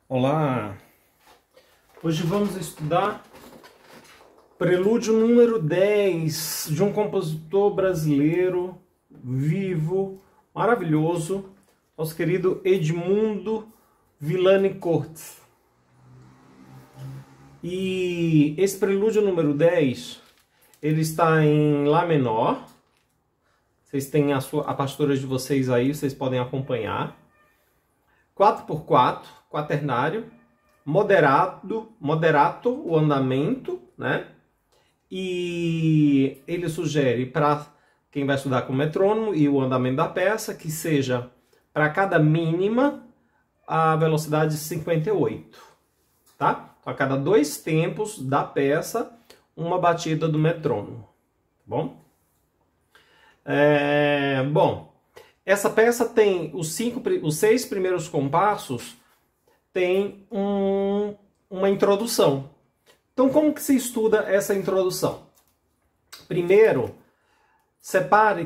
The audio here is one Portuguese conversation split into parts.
Olá! Hoje vamos estudar Prelúdio número 10 de um compositor brasileiro vivo, maravilhoso, nosso querido Edmundo Villani Cortes. E esse Prelúdio número 10, ele está em Lá menor. Vocês têm a partitura de vocês aí, vocês podem acompanhar. 4x4, quaternário, moderato, o andamento, né? E ele sugere para quem vai estudar com metrônomo e o andamento da peça que seja para cada mínima a velocidade 58, tá? Então, a cada 2 tempos da peça, uma batida do metrônomo, tá bom? Essa peça tem os 6 primeiros compassos, tem uma introdução. Então, como que se estuda essa introdução? Primeiro,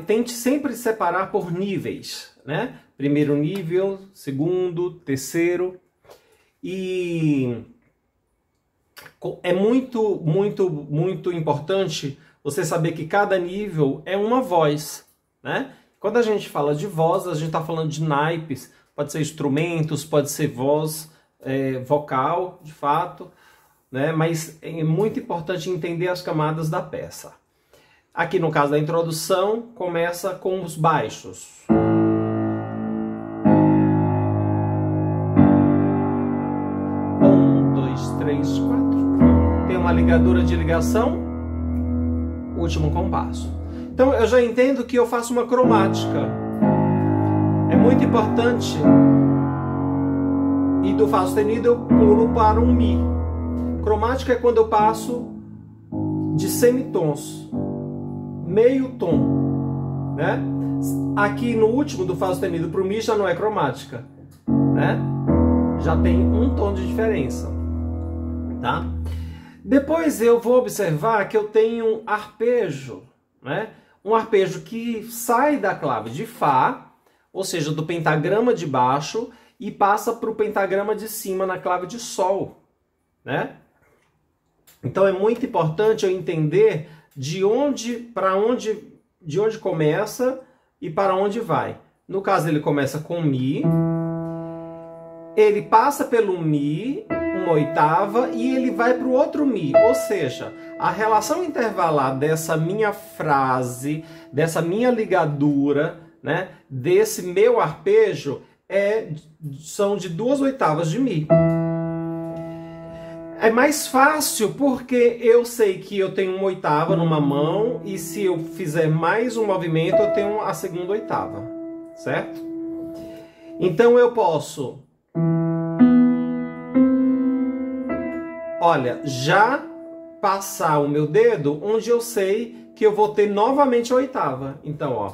tente sempre separar por níveis, né? Primeiro nível, segundo, terceiro. E é muito importante você saber que cada nível é uma voz, né? Quando a gente fala de voz, a gente está falando de naipes, pode ser instrumentos, pode ser voz, vocal, de fato, né? Mas é muito importante entender as camadas da peça. Aqui no caso da introdução, começa com os baixos. 1, 2, 3, 4. Tem uma ligadura de ligação, último compasso. Então eu já entendo que eu faço uma cromática. É muito importante. E do Fá sustenido eu pulo para um Mi. Cromática é quando eu passo de semitons, meio tom, né? Aqui no último do Fá sustenido para o Mi já não é cromática, né? Já tem um tom de diferença, tá? Depois eu vou observar que eu tenho um arpejo, né? Um arpejo que sai da clave de Fá, ou seja, do pentagrama de baixo, e passa para o pentagrama de cima na clave de Sol, né? Então é muito importante eu entender de onde começa e para onde vai. No caso, ele começa com Mi, ele passa pelo Mi, uma oitava, e ele vai para o outro Mi. Ou seja, a relação intervalar dessa minha frase, dessa minha ligadura, né, desse meu arpejo, são de 2 oitavas de Mi. É mais fácil porque eu sei que eu tenho uma oitava numa mão e se eu fizer mais um movimento eu tenho a segunda oitava, certo? Então eu posso, olha, já passar o meu dedo onde eu sei que eu vou ter novamente a oitava. Então, ó,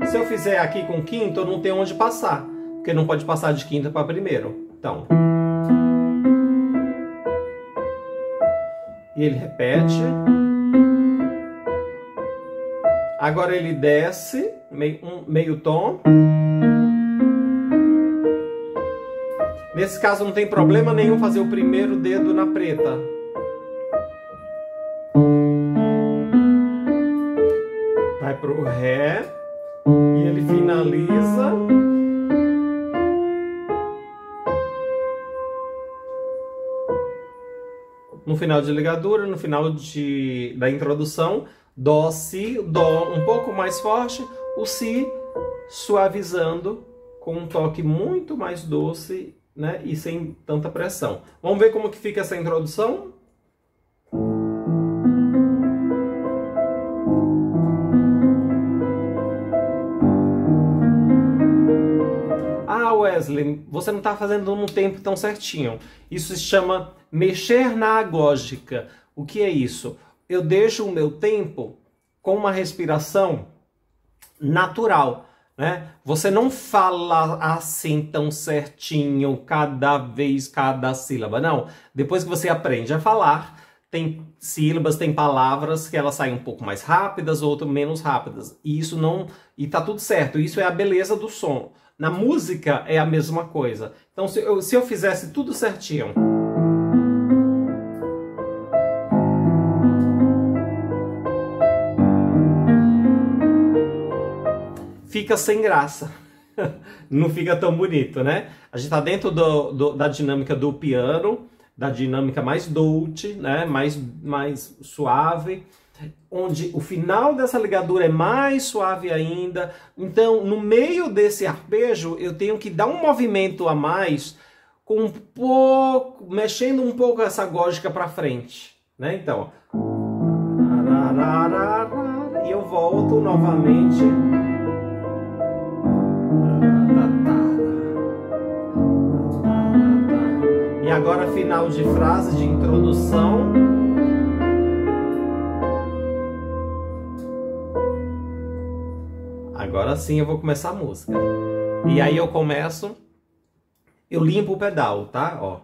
se eu fizer aqui com quinto, eu não tenho onde passar, porque não pode passar de quinta para primeiro. Então, e ele repete. Agora ele desce meio tom. Nesse caso não tem problema nenhum fazer o primeiro dedo na preta. Vai pro Ré e ele finaliza no final de ligadura, no final da introdução, Dó, Si, Dó um pouco mais forte, o Si suavizando com um toque muito mais doce, né, e sem tanta pressão. Vamos ver como que fica essa introdução? Ah, Wesley, você não está fazendo num tempo tão certinho. Isso se chama mexer na agógica. O que é isso? Eu deixo o meu tempo com uma respiração natural, né? Você não fala assim tão certinho cada vez, cada sílaba, não. Depois que você aprende a falar, tem sílabas, tem palavras que elas saem um pouco mais rápidas, outras menos rápidas. E isso não, e tá tudo certo. Isso é a beleza do som, Na música é a mesma coisa. Então, se eu fizesse tudo certinho, fica sem graça. Não fica tão bonito, né? A gente está dentro da dinâmica do piano, da dinâmica mais dolce, né? mais suave, onde o final dessa ligadura é mais suave ainda. Então, no meio desse arpejo, eu tenho que dar um movimento a mais, com um pouco, mexendo um pouco essa gótica para frente, né? Então, e eu volto novamente. E agora final de frase de introdução. Agora sim eu vou começar a música. E aí eu começo, eu limpo o pedal, tá? Ó.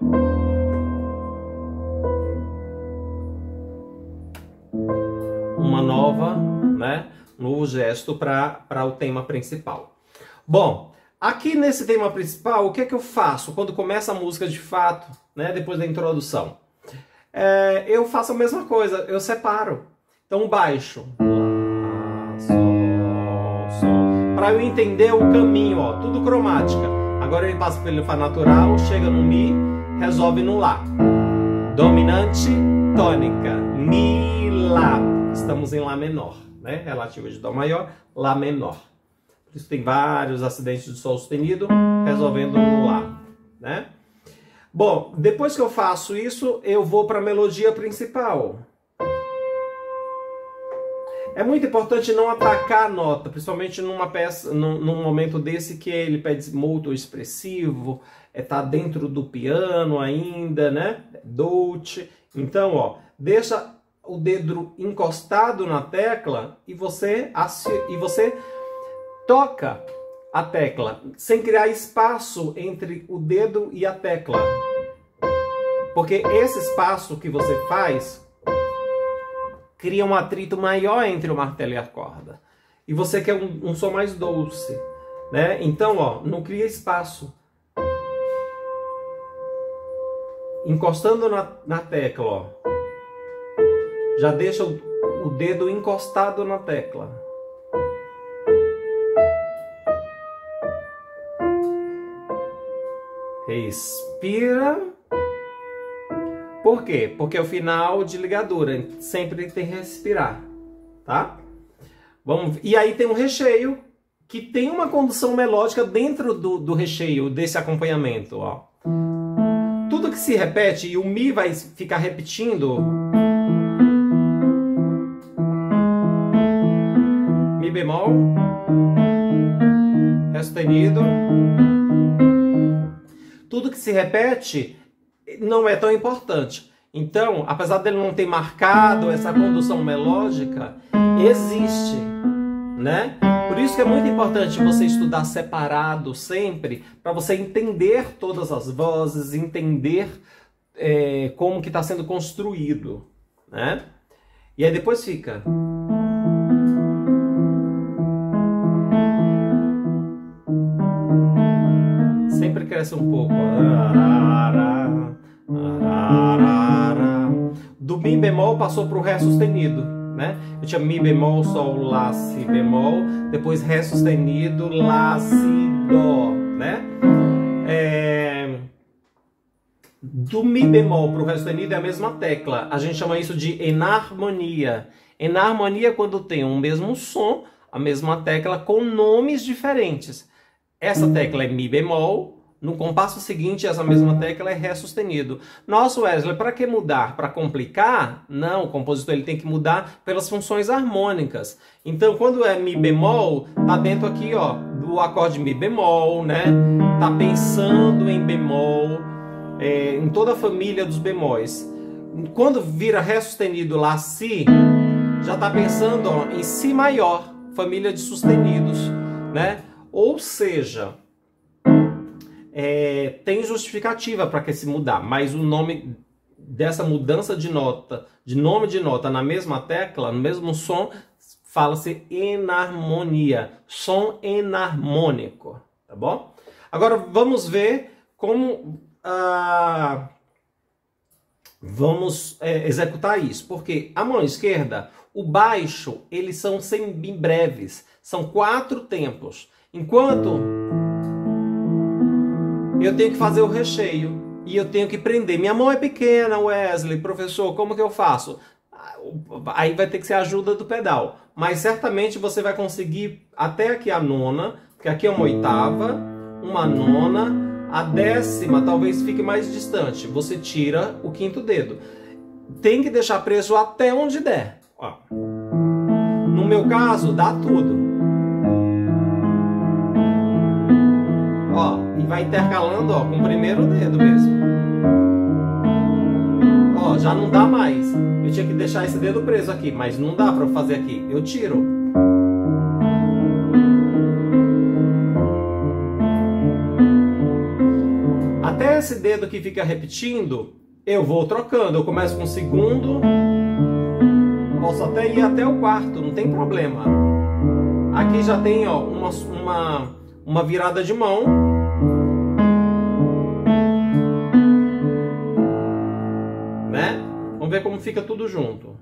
Uma nova, né? Um novo gesto para o tema principal. Bom, aqui nesse tema principal, o que é que eu faço quando começa a música de fato, né? Depois da introdução? Eu faço a mesma coisa, eu separo. Então, baixo. Lá, sol, sol. Para eu entender o caminho, ó, tudo cromática. Agora ele passa pelo Fá natural, chega no Mi, resolve no Lá. Dominante, tônica. Mi, Lá. Estamos em Lá menor, né? Relativa de Dó maior, Lá menor. Por isso tem vários acidentes de Sol sustenido, resolvendo no Lá, né? Bom, depois que eu faço isso, eu vou para a melodia principal. É muito importante não atacar a nota, principalmente numa peça, num momento desse que ele pede muito expressivo, tá dentro do piano ainda, né? Dolce. Então, ó, deixa o dedo encostado na tecla e você toca a tecla sem criar espaço entre o dedo e a tecla. Porque esse espaço que você faz cria um atrito maior entre o martelo e a corda. E você quer um som mais doce, né? Então, ó, não cria espaço. Encostando na tecla, ó. Já deixa o dedo encostado na tecla. Respira. Por quê? Porque é o final de ligadura, sempre tem que respirar, tá? E aí tem um recheio que tem uma condução melódica dentro do recheio desse acompanhamento, ó. Tudo que se repete, e o Mi vai ficar repetindo. Mi bemol, Ré sustenido. Tudo que se repete não é tão importante. Então, apesar dele não ter marcado essa condução melódica, existe, né? Por isso que é muito importante você estudar separado sempre, para você entender todas as vozes, entender como que está sendo construído, né? E aí depois fica... Sempre cresce um pouco. Do Mi bemol passou para o Ré sustenido, né? Eu tinha Mi bemol, Sol, Lá, Si bemol, depois Ré sustenido, Lá, Si, Dó, né? Do Mi bemol para o Ré sustenido é a mesma tecla. A gente chama isso de enarmonia. Enarmonia é quando tem um mesmo som, a mesma tecla com nomes diferentes. Essa tecla é Mi bemol, no compasso seguinte essa mesma tecla é Ré sustenido. Nossa, Wesley, para que mudar? Para complicar? Não, o compositor ele tem que mudar pelas funções harmônicas. Então, quando é Mi bemol, tá dentro aqui, ó, do acorde Mi bemol, né? Tá pensando em bemol, em toda a família dos bemóis. Quando vira Ré sustenido, Lá, Si, já tá pensando, ó, em Si maior, família de sustenidos, né? Ou seja, tem justificativa para que se mudar, mas o nome dessa mudança de nota, de nome de nota na mesma tecla, no mesmo som, fala-se enarmonia, som enarmônico, tá bom? Agora vamos ver como vamos executar isso, porque a mão esquerda, o baixo, eles são semi-breves, são 4 tempos, enquanto eu tenho que fazer o recheio e eu tenho que prender. Minha mão é pequena, Wesley, professor, como que eu faço? Aí vai ter que ser a ajuda do pedal, mas certamente você vai conseguir até aqui a nona, porque aqui é uma oitava, uma nona, a décima talvez fique mais distante. Você tira o 5º dedo. Tem que deixar preso até onde der. Ó. No meu caso, dá tudo. Ó, e vai intercalando, ó, com o primeiro dedo mesmo. Ó, já não dá mais. Eu tinha que deixar esse dedo preso aqui, mas não dá para fazer aqui. Eu tiro. Até esse dedo que fica repetindo, eu vou trocando. Eu começo com o 2º, posso até ir até o 4º, não tem problema. Aqui já tem, ó, uma virada de mão. Né? Vamos ver como fica tudo junto.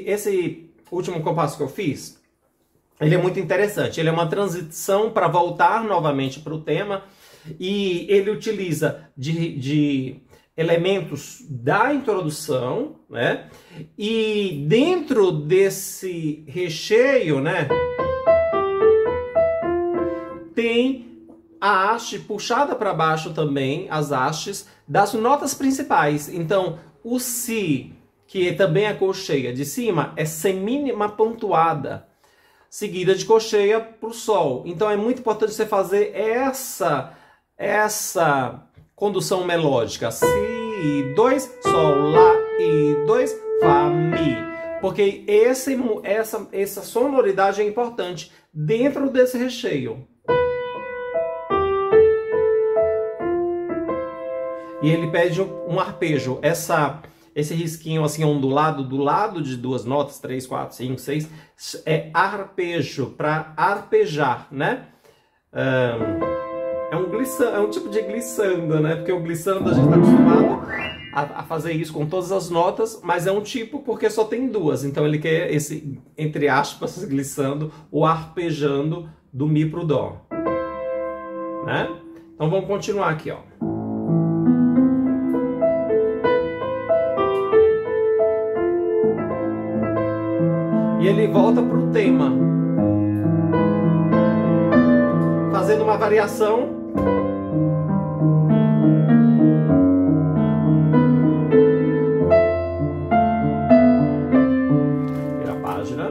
Esse último compasso que eu fiz, ele é muito interessante. Ele é uma transição para voltar novamente para o tema, e ele utiliza de elementos da introdução, né? E dentro desse recheio, né, tem a haste puxada para baixo também, as hastes das notas principais. Então, o Si, que também é colcheia de cima, é semínima pontuada, seguida de colcheia para o Sol. Então é muito importante você fazer essa condução melódica. Si, 2, Sol, Lá, e 2, Fá, Mi. Porque essa sonoridade é importante dentro desse recheio. E ele pede um arpejo. Esse risquinho assim ondulado do lado de 2 notas, 3, 4, 5, 6, é arpejo, para arpejar, né? É um tipo de glissando, né? Porque o glissando a gente está acostumado a fazer isso com todas as notas, mas é um tipo porque só tem 2. Então ele quer esse, entre aspas, glissando, ou arpejando do Mi para o Dó. Né? Então vamos continuar aqui, ó. E ele volta para o tema, fazendo uma variação. Vira a página.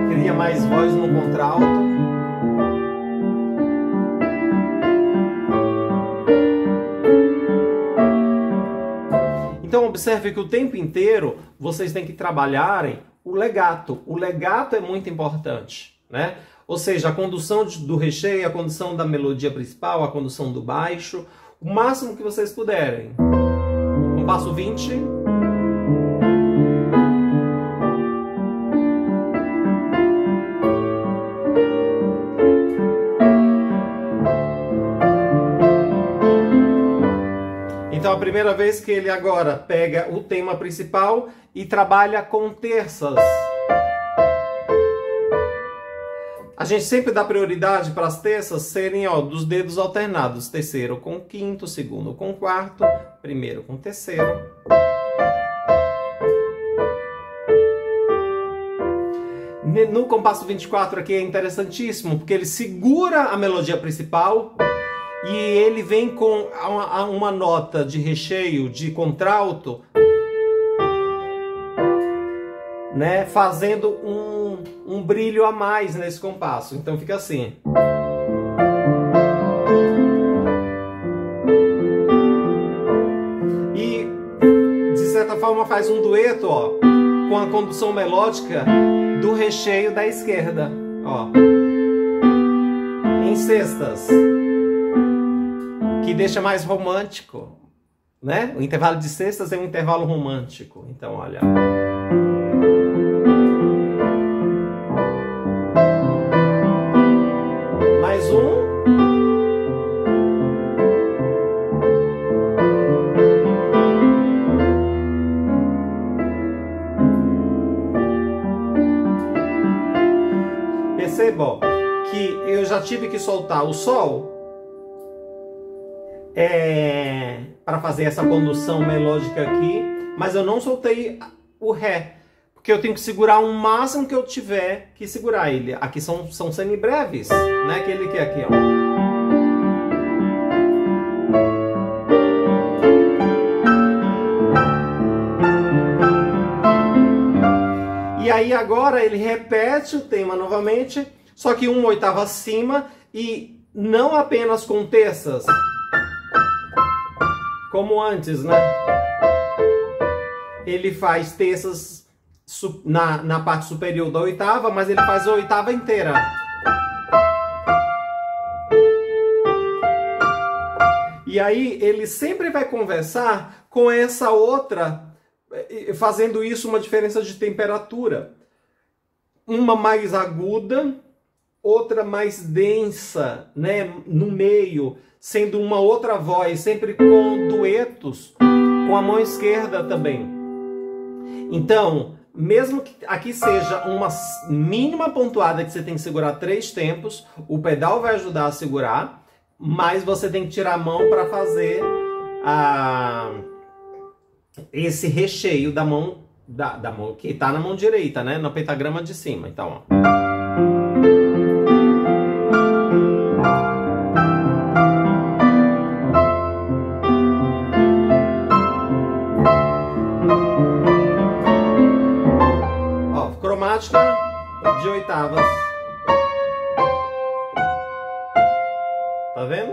Cria mais voz no contralto. Então observe que o tempo inteiro vocês têm que trabalharem o legato. O legato é muito importante, né? Ou seja, a condução do recheio, a condução da melodia principal, a condução do baixo, o máximo que vocês puderem. Compasso 20. Então, a primeira vez que ele agora pega o tema principal e trabalha com terças. A gente sempre dá prioridade para as terças serem, ó, dos dedos alternados. Terceiro com o quinto, segundo com o quarto, primeiro com o terceiro. No compasso 24 aqui é interessantíssimo, porque ele segura a melodia principal e ele vem com uma nota de recheio, de contralto, né, fazendo um brilho a mais nesse compasso. Então fica assim. forma faz um dueto, ó, com a condução melódica do recheio da esquerda, ó, em sextas, que deixa mais romântico, né? O intervalo de sextas é um intervalo romântico. Então, olha. Mais um. Perceba que eu já tive que soltar o sol para fazer essa condução melódica aqui, mas eu não soltei o ré, porque eu tenho que segurar o máximo que eu tiver que segurar ele. Aqui são semibreves, né? Aquele que é aqui, ó. E aí agora ele repete o tema novamente, só que uma oitava acima e não apenas com terças, como antes, né? Ele faz terças na parte superior da oitava, mas ele faz a oitava inteira. E aí ele sempre vai conversar com essa outra, fazendo isso uma diferença de temperatura. Uma mais aguda, outra mais densa, né? No meio, sendo uma outra voz, sempre com duetos, com a mão esquerda também. Então, mesmo que aqui seja uma mínima pontuada que você tem que segurar 3 tempos, o pedal vai ajudar a segurar, mas você tem que tirar a mão para fazer esse recheio da mão, da mão que está na mão direita, né? No pentagrama de cima. Então, ó. Cromática de oitavas. Tá vendo?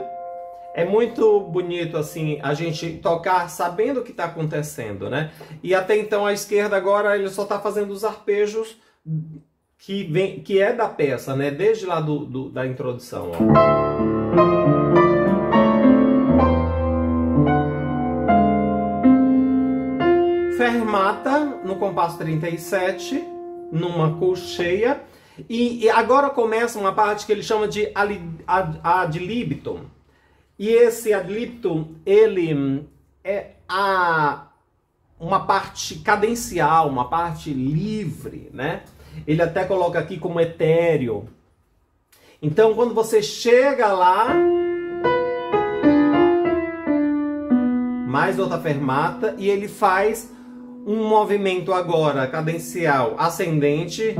É muito bonito assim a gente tocar sabendo o que está acontecendo, né? E até então a esquerda agora ele só está fazendo os arpejos que é da peça, né? Desde lá da introdução, ó. Fermata no compasso 37, numa colcheia, e agora começa uma parte que ele chama de ad libitum. E esse ad libitum, ele é uma parte cadencial, uma parte livre, né? Ele até coloca aqui como etéreo. Então, quando você chega lá, mais outra fermata, e ele faz um movimento agora cadencial ascendente,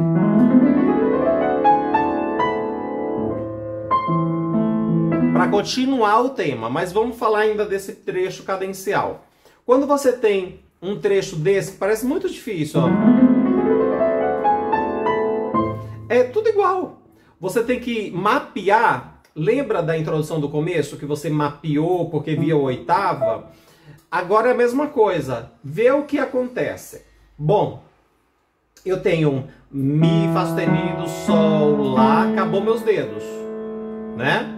para continuar o tema, mas vamos falar ainda desse trecho cadencial. Quando você tem um trecho desse, que parece muito difícil, ó, é tudo igual. Você tem que mapear. Lembra da introdução do começo, que você mapeou porque via a oitava? Agora é a mesma coisa. Vê o que acontece. Bom, eu tenho Mi, Fá sustenido, Sol, Lá, acabou meus dedos, né?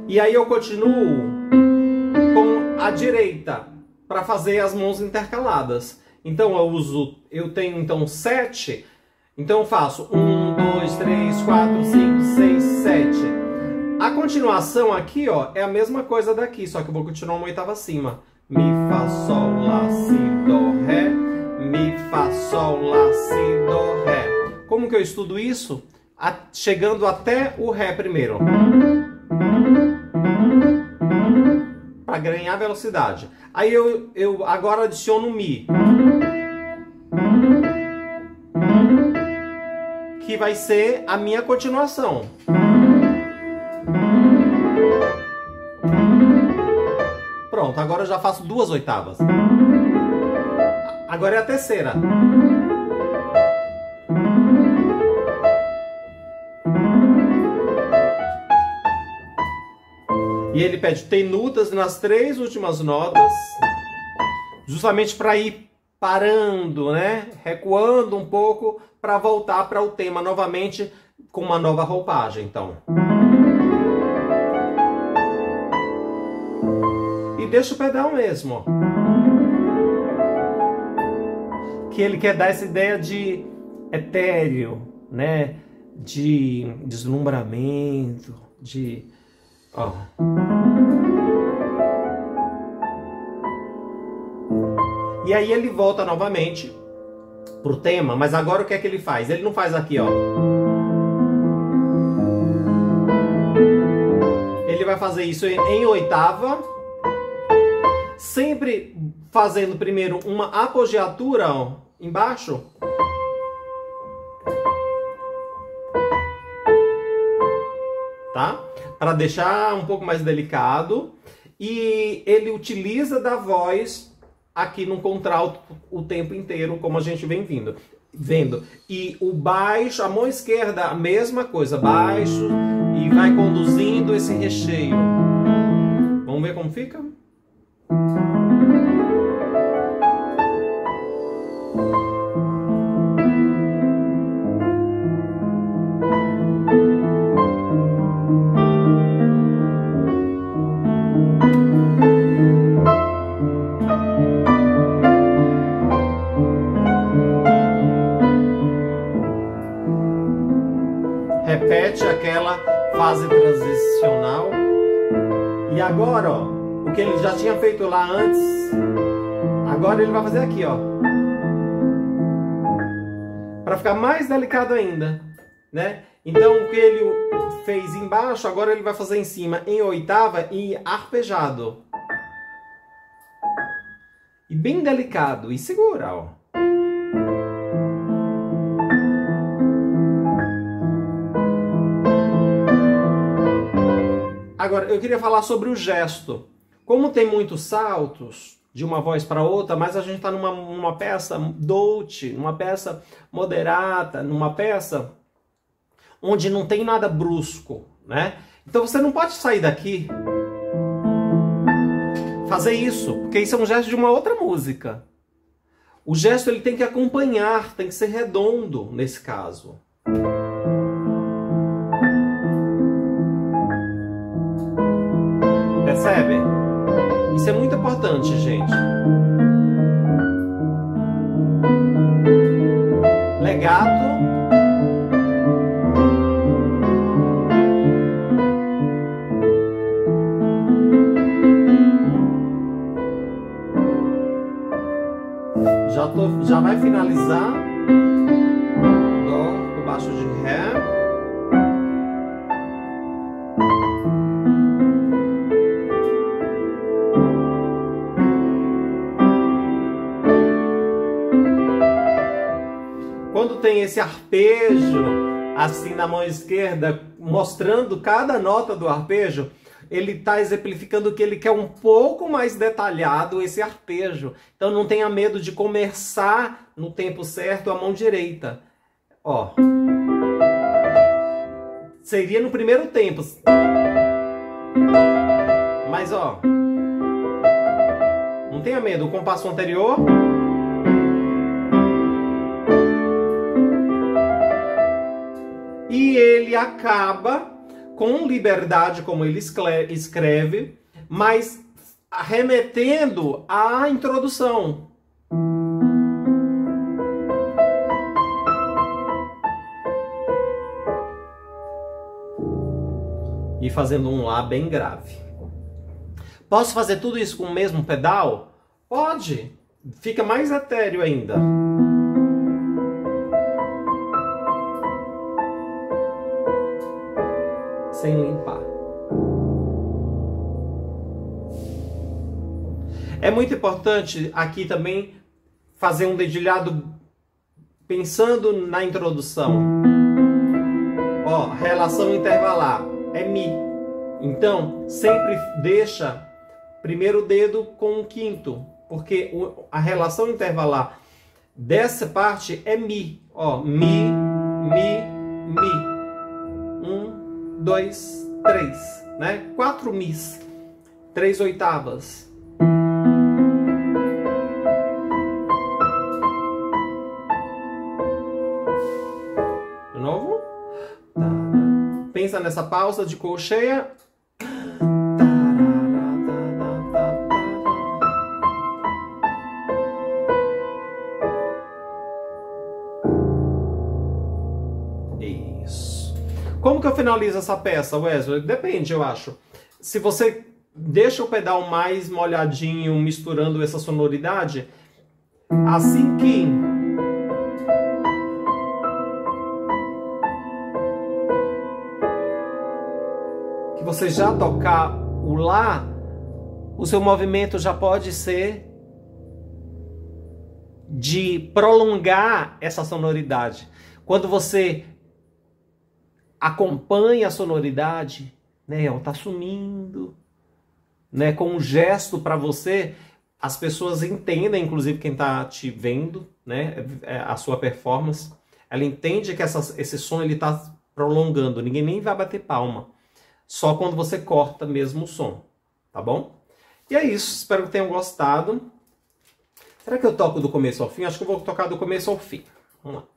E aí eu continuo com a direita para fazer as mãos intercaladas. Então eu tenho então 7. Então eu faço 1, 2, 3, 4, 5, 6, 7. A continuação aqui, ó, é a mesma coisa daqui, só que eu vou continuar uma oitava acima. Mi, Fá, Sol, Lá, Si, Dó, Ré. Mi, Fá, Sol, Lá, Si, Dó, Ré. Como que eu estudo isso? Chegando até o Ré primeiro. Para ganhar velocidade. Aí eu agora adiciono o Mi. Que vai ser a minha continuação. Pronto, agora eu já faço 2 oitavas. Agora é a terceira. E ele pede tenutas nas 3 últimas notas, justamente para ir parando, né? Recuando um pouco para voltar para o tema novamente com uma nova roupagem, então. E deixa o pedal mesmo, ó. Que ele quer dar essa ideia de etéreo, né? De deslumbramento, de... Ó. E aí ele volta novamente pro tema, mas agora o que é que ele faz? Ele não faz aqui, ó. Ele vai fazer isso em oitava, sempre fazendo primeiro uma apogiatura, ó, embaixo. Tá? Para deixar um pouco mais delicado. E ele utiliza da voz aqui no contralto o tempo inteiro, como a gente vem vendo. E o baixo, a mão esquerda, a mesma coisa, baixo, e vai conduzindo esse recheio. Vamos ver como fica? Repete aquela fase transicional. E agora, ó, o que ele já tinha feito lá antes, agora ele vai fazer aqui, ó. Para ficar mais delicado ainda, né? Então o que ele fez embaixo, agora ele vai fazer em cima, em oitava e arpejado. E bem delicado, e segura, ó. Agora, eu queria falar sobre o gesto. Como tem muitos saltos de uma voz para outra, mas a gente está numa peça dolce, numa peça moderata, numa peça onde não tem nada brusco, né? Então você não pode sair daqui, fazer isso, porque isso é um gesto de uma outra música. O gesto ele tem que acompanhar, tem que ser redondo nesse caso. Percebe? Isso é muito importante, gente. Legato. Já vai finalizar. Dó com baixo de Ré. Quando tem esse arpejo assim na mão esquerda, mostrando cada nota do arpejo, ele está exemplificando que ele quer um pouco mais detalhado esse arpejo. Então não tenha medo de começar no tempo certo a mão direita. Ó. Seria no primeiro tempo. Mas ó. Não tenha medo. O compasso anterior. E ele acaba com liberdade, como ele escreve, mas remetendo à introdução. E fazendo um Lá bem grave. Posso fazer tudo isso com o mesmo pedal? Pode. Fica mais etéreo ainda. Sem limpar. É muito importante aqui também fazer um dedilhado pensando na introdução. Ó, relação intervalar é Mi. Então, sempre deixa primeiro dedo com o quinto, porque a relação intervalar dessa parte é Mi. Ó, Mi, Mi, Mi. 1, 2, 3, né? 4 mis, 3 oitavas. fazendo essa pausa de colcheia. Isso. Como que eu finalizo essa peça, Wesley? Depende, eu acho. Se você deixa o pedal mais molhadinho, misturando essa sonoridade, assim que você já tocar o Lá, o seu movimento já pode ser de prolongar essa sonoridade. Quando você acompanha a sonoridade, né, ela tá sumindo, né, com um gesto para você, as pessoas entendem, inclusive quem tá te vendo, né, a sua performance, ela entende que esse som ele tá prolongando, ninguém nem vai bater palma. Só quando você corta mesmo o som, tá bom? E é isso, espero que tenham gostado. Será que eu toco do começo ao fim? Acho que eu vou tocar do começo ao fim. Vamos lá.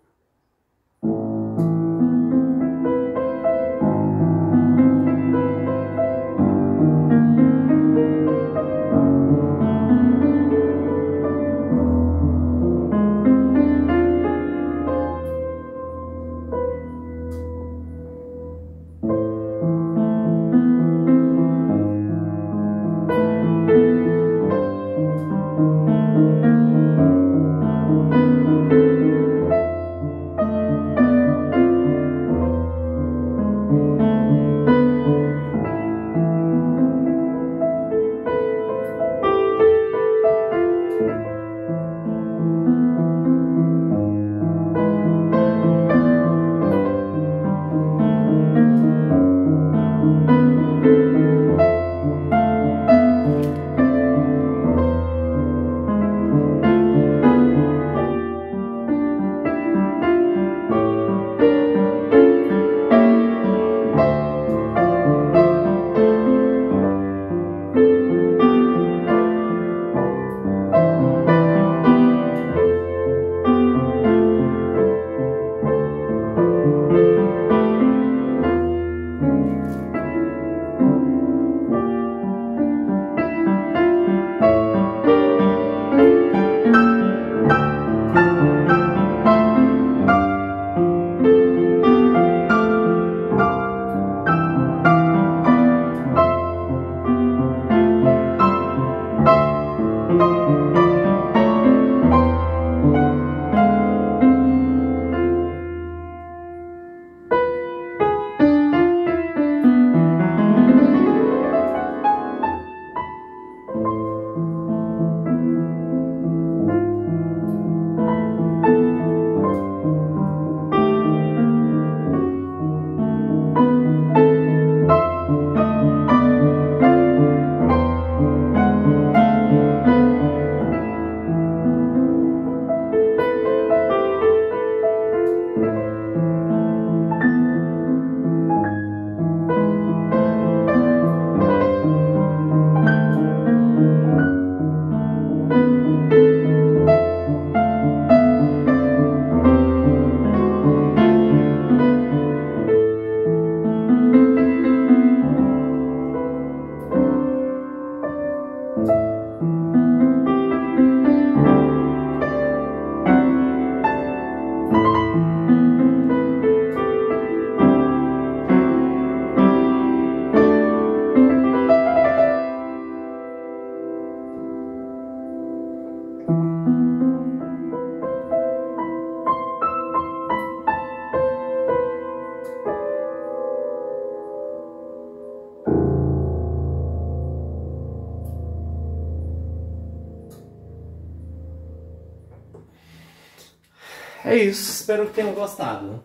É isso, espero que tenham gostado.